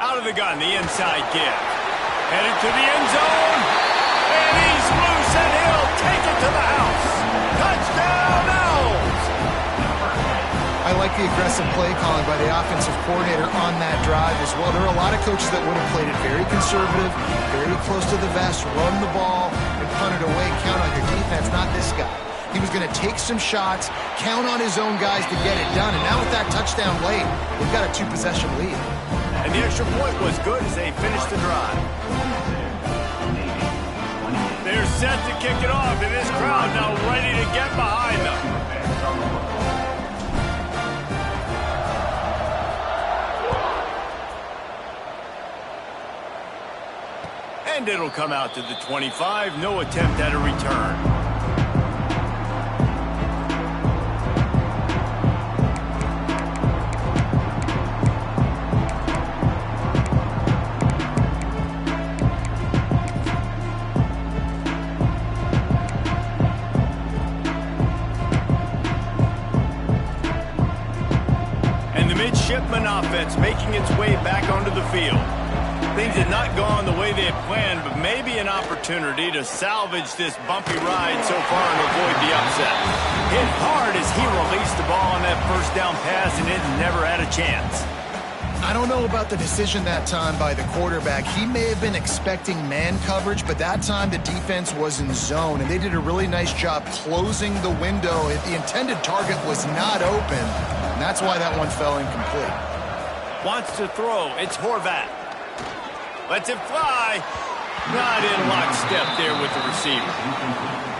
Out of the gun, the inside give. Headed to the end zone, and he's loose, and he'll take it to the house. Touchdown, Owls! I like the aggressive play calling by the offensive coordinator on that drive as well. There are a lot of coaches that would have played it very conservative, very close to the vest, run the ball, and punt it away, count on your defense. Not this guy. He was going to take some shots, count on his own guys to get it done, and now with that touchdown late, they've got a 2-possession lead. And the extra point was good as they finished the drive. They're set to kick it off, and this crowd now ready to get behind them. And it'll come out to the 25. No attempt at a return. And the midshipman offense making its way back onto the field. Things had not gone the way they had planned, but maybe an opportunity to salvage this bumpy ride so far and avoid the upset. Hit hard as he released the ball on that first down pass, and it never had a chance. I don't know about the decision that time by the quarterback. He may have been expecting man coverage, but that time the defense was in zone, and they did a really nice job closing the window. The intended target was not open, and that's why that one fell incomplete. Wants to throw. It's Horvat. Lets it fly. Not in lockstep there with the receiver.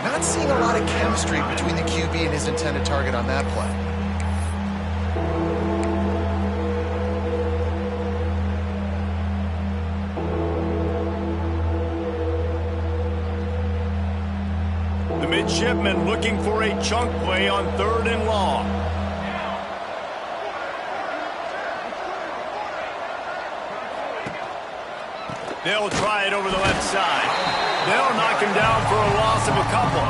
Not seeing a lot of chemistry between the QB and his intended target on that play. The midshipman looking for a chunk play on 3rd and long. They'll try it over the left side. They'll knock him down for a loss of a couple.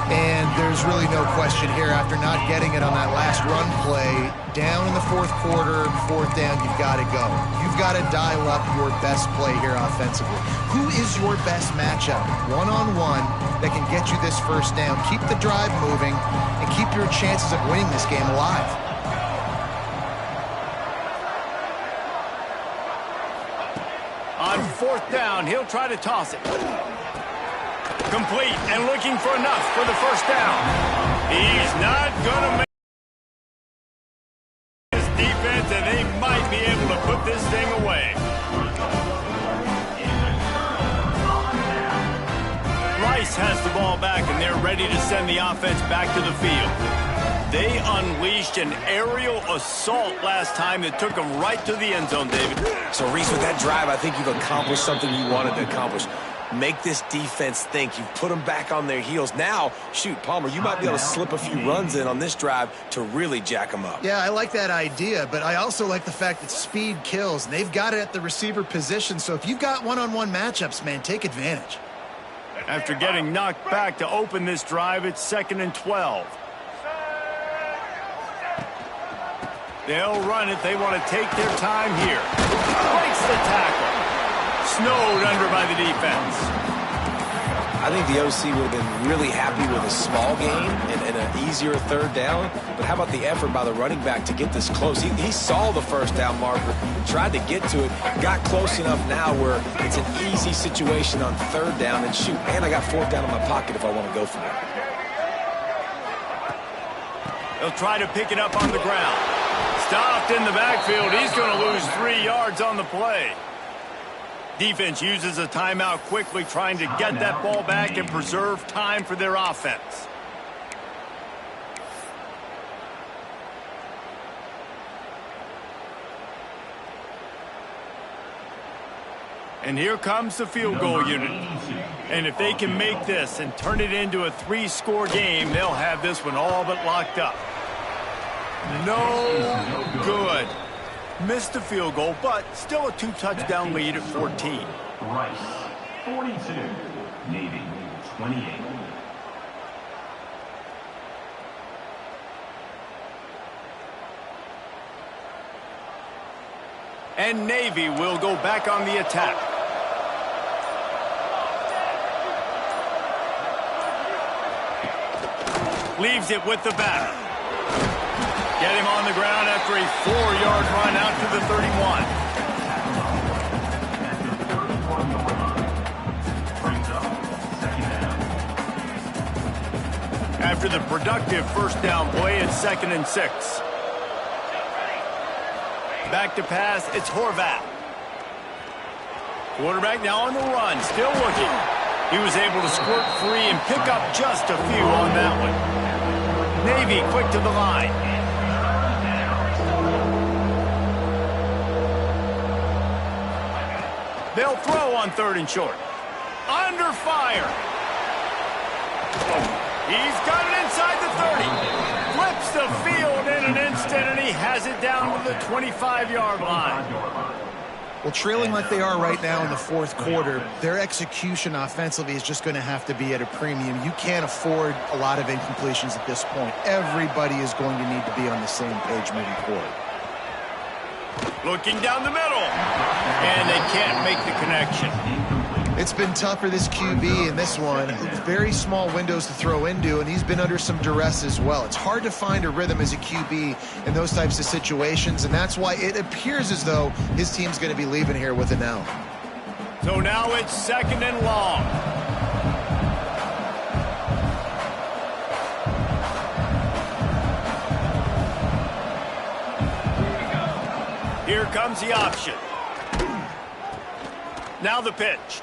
And there's really no question here, after not getting it on that last run play, down in the 4th quarter, 4th down, you've got to go. You've got to dial up your best play here offensively. Who is your best matchup, one-on-one, that can get you this first down, keep the drive moving, and keep your chances of winning this game alive? On 4th down, he'll try to toss it. Complete and looking for enough for the first down. He's not going to make his defense, and they might be able to put this thing away. Rice has the ball back, and they're ready to send the offense back to the field. They unleashed an aerial assault last time that took them right to the end zone, David. So, Reese, with that drive, I think you've accomplished something you wanted to accomplish. Make this defense think. You've put them back on their heels. Now, shoot, Palmer, you might be able to slip a few runs in on this drive to really jack them up. Yeah, I like that idea, but I also like the fact that speed kills. And they've got it at the receiver position, so if you've got one-on-one matchups, man, take advantage. After getting knocked back to open this drive, it's 2nd and 12. They'll run it. They want to take their time here. Breaks the tackle. Snowed under by the defense. I think the OC would have been really happy with a small gain and an easier 3rd down. But how about the effort by the running back to get this close? He saw the first down marker, tried to get to it, got close enough now where it's an easy situation on 3rd down. And shoot, man, I got 4th down in my pocket if I want to go for it. They'll try to pick it up on the ground. Stopped in the backfield. He's going to lose 3 yards on the play. Defense uses a timeout quickly, trying to get that ball back and preserve time for their offense. And here comes the field goal unit. And if they can make this and turn it into a 3-score game, they'll have this one all but locked up. No good. Missed the field goal, but still a 2-touchdown lead at 14. Rice, 42. Navy, 28. And Navy will go back on the attack. Leaves it with the batter. Get him on the ground after a 4-yard run out to the 31. After the productive first down play, it's 2nd and 6. Back to pass, it's Horvat. Quarterback now on the run, still looking. He was able to squirt free and pick up just a few on that one. Navy quick to the line. They'll throw on 3rd and short. Under fire. He's got it inside the 30. Flips the field in an instant, and he has it down to the 25-yard line. Well, trailing like they are right now in the 4th quarter, their execution offensively is just going to have to be at a premium. You can't afford a lot of incompletions at this point. Everybody is going to need to be on the same page moving forward. Looking down the middle. and they can't make the connection. It's been tough for this QB in this one. Very small windows to throw into, and he's been under some duress as well. It's hard to find a rhythm as a QB in those types of situations, and that's why it appears as though his team's going to be leaving here with an L. So now it's 2nd and long. Here comes the option. Now the pitch.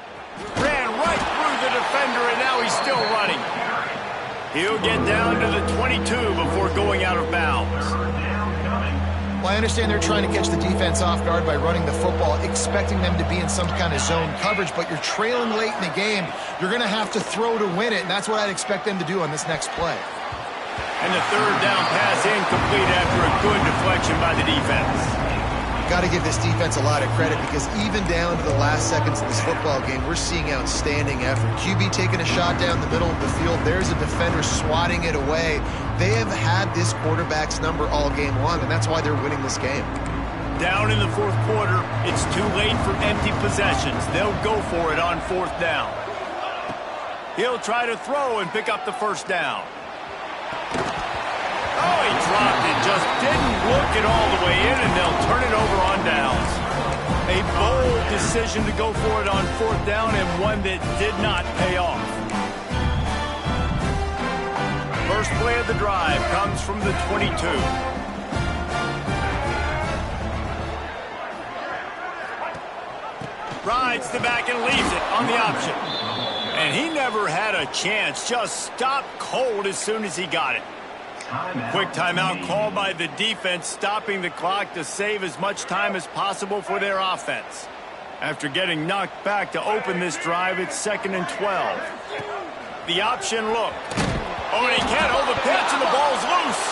Ran right through the defender, and now he's still running. He'll get down to the 22 before going out of bounds. Well, I understand they're trying to catch the defense off guard by running the football, expecting them to be in some kind of zone coverage, but you're trailing late in the game. You're going to have to throw to win it, and that's what I'd expect them to do on this next play. And the 3rd down pass incomplete after a good deflection by the defense. Got to give this defense a lot of credit because even down to the last seconds of this football game, we're seeing outstanding effort. QB taking a shot down the middle of the field. There's a defender swatting it away. They have had this quarterback's number all game long, and that's why they're winning this game. Down in the 4th quarter, it's too late for empty possessions. They'll go for it on 4th down. He'll try to throw and pick up the 1st down. Oh, he dropped it. Just didn't look it all the way in, and they'll turn it over on downs. A bold decision to go for it on 4th down, and one that did not pay off. First play of the drive comes from the 22. Rides the back and leaves it on the option. And he never had a chance. Just stopped cold as soon as he got it. Quick timeout called by the defense, stopping the clock to save as much time as possible for their offense. After getting knocked back to open this drive, it's 2nd and 12. The option look. Oh, and he can't hold the pitch, and the ball's loose.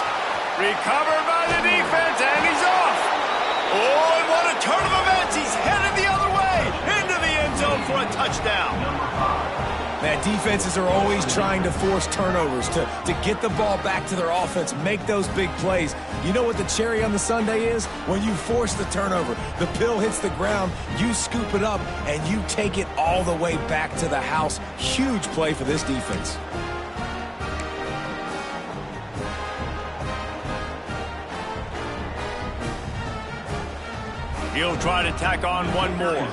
Recovered by the defense, and he's off. Oh, and what a turn of events. He's headed the other way into the end zone for a touchdown. Man, defenses are always trying to force turnovers to get the ball back to their offense, make those big plays. You know what the cherry on the sundae is? When you force the turnover, the pill hits the ground, you scoop it up, and you take it all the way back to the house. Huge play for this defense. He'll try to tack on one more.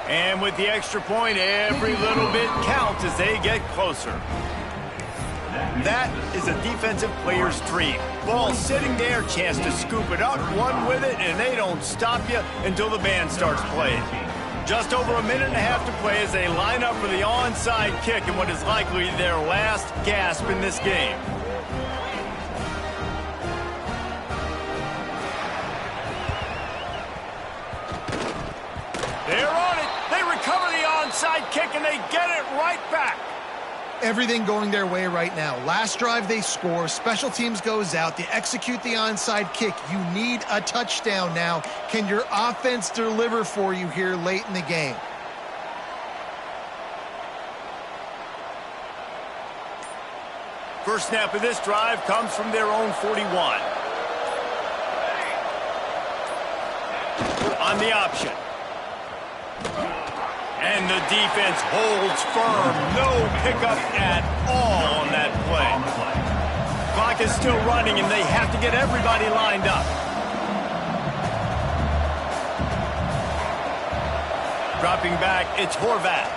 And with the extra point, every little bit counts as they get closer. That is a defensive player's dream. Ball sitting there, chance to scoop it up, run with it, and they don't stop you until the band starts playing. Just over a minute and a half to play as they line up for the onside kick in what is likely their last gasp in this game. They're on it. They recover the onside kick, and they get it right back. Everything going their way right now. Last drive they score, special teams goes out, they execute the onside kick. You need a touchdown now. Can your offense deliver for you here late in the game? First snap of this drive comes from their own 41. On the option. And the defense holds firm. No pickup at all on that play. Clock is still running, and they have to get everybody lined up. Dropping back, it's Horvath.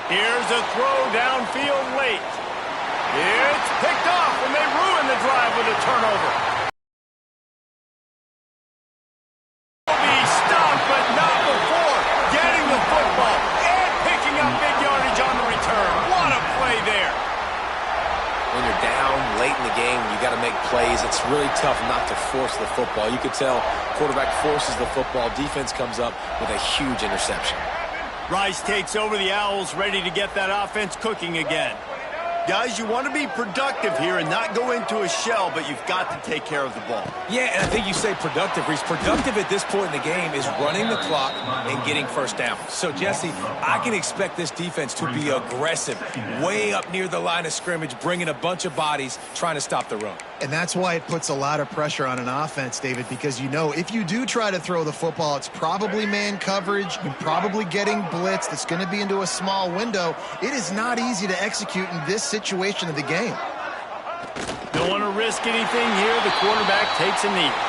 Here's a throw downfield late. It's picked off, and they ruin the drive with a turnover. You got to make plays. It's really tough not to force the football. You could tell quarterback forces the football. Defense comes up with a huge interception. Rice takes over the Owls, ready to get that offense cooking again. Guys, you want to be productive here and not go into a shell, but you've got to take care of the ball. Yeah, and I think you say productive, Reese. Productive at this point in the game is running the clock and getting first down. So, Jesse, I can expect this defense to be aggressive, way up near the line of scrimmage, bringing a bunch of bodies, trying to stop the run. And that's why it puts a lot of pressure on an offense, David, because you know if you do try to throw the football, it's probably man coverage. You're probably getting blitz. That's going to be into a small window. It is not easy to execute in this situation of the game. Don't want to risk anything here. The quarterback takes a knee.